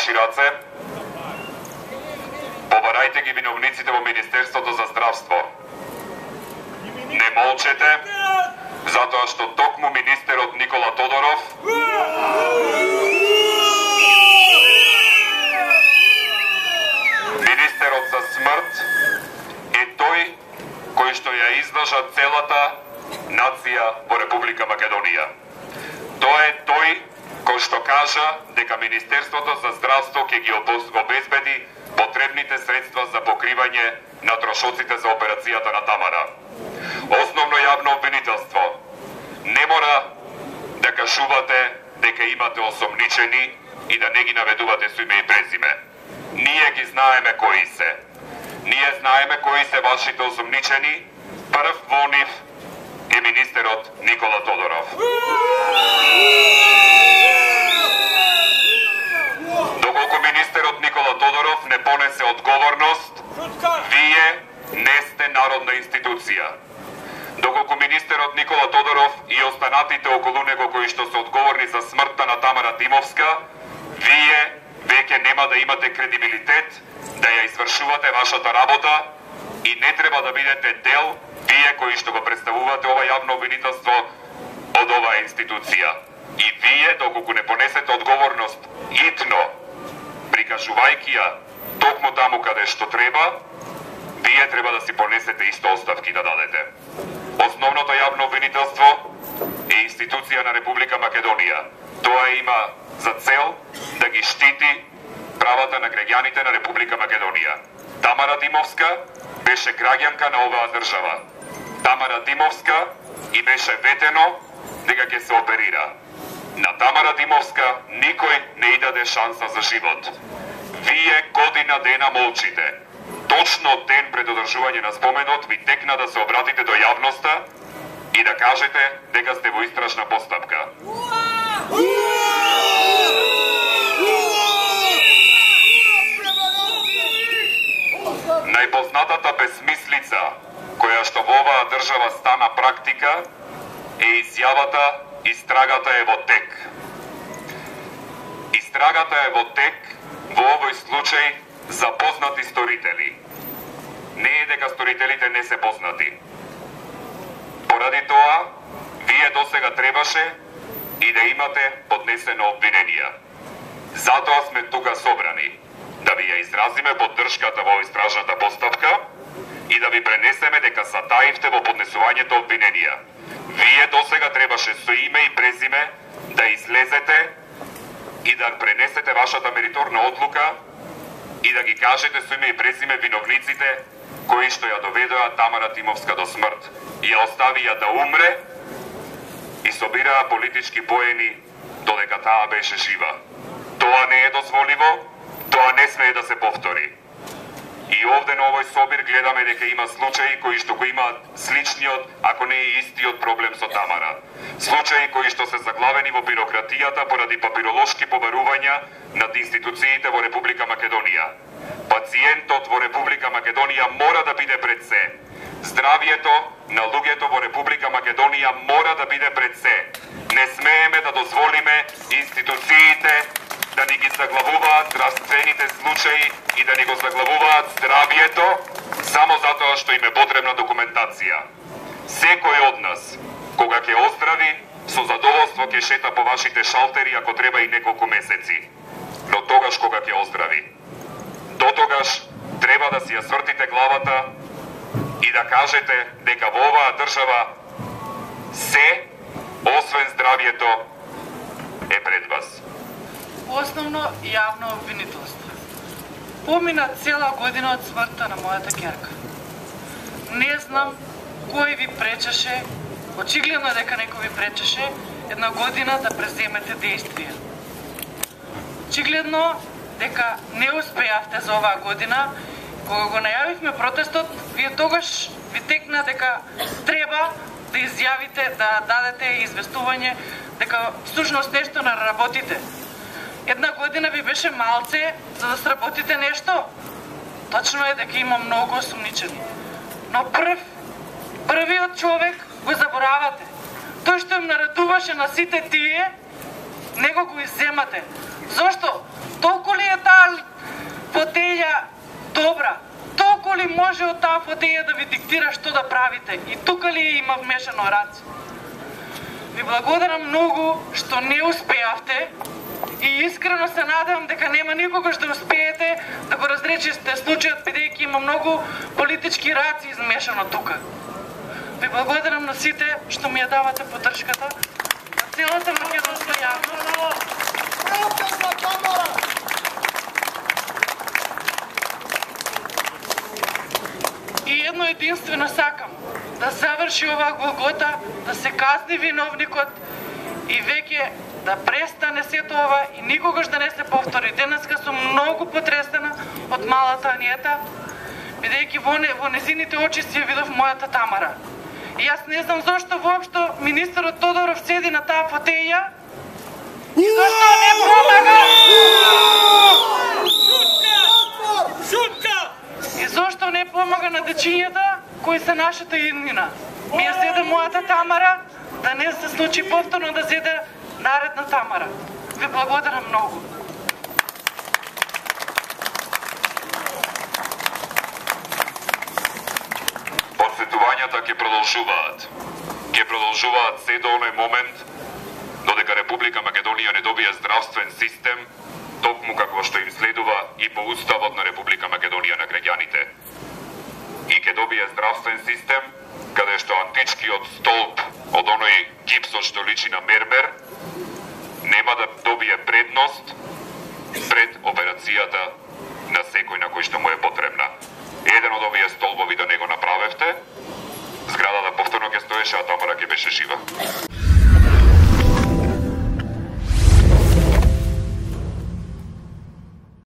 ваши раце. Побарајте ги виновниците во Министерството за здравство. Не молчете, затоа што токму министерот Никола Тодоров министерот за смрт е тој кој што ја излажа целата нација во Република Македонија. Тоа е тој кој што кажа дека Министерството за здравство ќе ги обезбеди потребните средства за покривање на трошоците за операцијата на Тамара. Основно јавно обвинителство. Не мора да кажувате дека имате осомничени и да не ги наведувате со име и презиме. Ние ги знаеме кои се. Ние знаеме кои се вашите осомничени. Прв во нив е министерот Никола Тодоров. Доколку министерот Никола Тодоров не понесе одговорност, вие не сте народна институција. Доколку министерот Никола Тодоров и останатите околу него кои што се одговорни за смртта на Тамара Тимовска, вие веќе нема да имате кредибилитет да ја извршувате вашата работа и не треба да бидете дел, вие кои што го представувате ова јавно обвинителство од оваа институција. И вие, доколку не понесете одговорност итно, прикажувајќи ја токму таму каде што треба, вие треба да си понесете исто оставки да дадете. Основното јавно обвинителство е институција на Република Македонија. Тоа има за цел да ги штити правата на граѓаните на Република Македонија. Тамара Тимовска беше граѓанка на оваа држава. Тамара Тимовска и беше ветено дека ќе се оперира. На Тамара Тимовска никој не и даде шанса за живот. Вие година дена молчите. Точно ден пред одржување на споменот ви текна да се обратите до јавноста и да кажете дека сте во истражна постапка. Најпознатата бесмислица која што во оваа држава стана практика е изјавата "Истрагата е во тек". Истрагата е во тек во овој случај за познати сторители. Не е дека сторителите не се познати. Поради тоа, вие досега требаше и да имате поднесено обвиненија. Затоа сме тука собрани, да ви ја изразиме поддршката во истражната постапка и да ви пренесеме дека затаивте во поднесувањето обвиненија. Вие досега требаше со име и презиме да излезете и да пренесете вашата мериторна одлука и да ги кажете со име и презиме виновниците кои што ја доведоа Тамара Тимовска до смрт и ја оставија да умре и собираа политички поени додека таа беше жива. Тоа не е дозволиво, тоа не смее да се повтори. И овде на овој собир гледаме дека има случаи кои што го имаат сличниот, ако не и истиот проблем со Тамара. Случаи кои што се заглавени во бирократијата поради папиролошки побарувања над институциите во Република Македонија. Пациентот во Република Македонија мора да биде пред се. Здравието на луѓето во Република Македонија мора да биде пред се. Не смееме да дозволиме институциите да ни ги заглавуваат здравствените случаи и да ни го заглавуваат здравието само затоа што им е потребна документација. Секој од нас, кога ќе оздрави, со задоволство ќе шета по вашите шалтери ако треба и неколку месеци. Но тогаш кога ќе оздрави, дотогаш треба да си ја свртите главата и да кажете дека во оваа држава се, освен здравието, е пред вас. Основно јавно обвинителство. Помина цела година од смртта на мојата ќерка. Не знам кој ви пречеше, очигледно дека некој ви пречеше една година да преземете действија. Очигледно дека не успеавте за оваа година. Кога го најавивме протестот, вие тогаш ви текна дека треба да изјавите, да дадете известување дека всушност нешто не работите. Една година ви беше малце за да сработите нешто. Точно е дека има многу осумничени. Но првиот човек го заборавате. Тој што им наредуваше на сите тие, него го изземате. Зошто? толку ли е таа фотеја добра? Толку ли може од таа фотеја да ви диктира што да правите? И тука ли има вмешано раце? Ви благодарам многу што не успеавте и искрено се надевам дека нема никогаш да успеете да го разречите случајот, бидејќи има многу политички раци измешано тука. Ви благодарам на сите што ми ја давате поддршката, на целата македонска јавност. И едно единствено сакам, да заврши оваа голгота, да се казни виновникот и веќе да престане сето ова и никогаш да не се повтори. Денеска сум многу потресена од малата Аниета, бидејќи во незините очи си ја видов мојата Тамара. И јас не знам зошто воопшто министерот Тодоров седи на таа фотеја и зошто не помага. И зошто не помага на дечињата кои се нашата иднина. Ми ја седе мојата Тамара, да не се случи повторно да седе наредна Тамара. Ви благодарам многу. Посетувањата ќе продолжуваат. Ќе продолжуваат се до оној момент додека Република Македонија не добие здравствен систем, токму какво што им следува и по уставот на Република Македонија на граѓаните. И ќе добие здравствен систем каде што античкиот столб од оној гипсот што личи на мермер нема да добие предност пред операцијата на секој на кој што му е потребна. Еден од овие столбови да не го направевте, зградата повторно ќе стоеше, а Тамара ќе беше жива.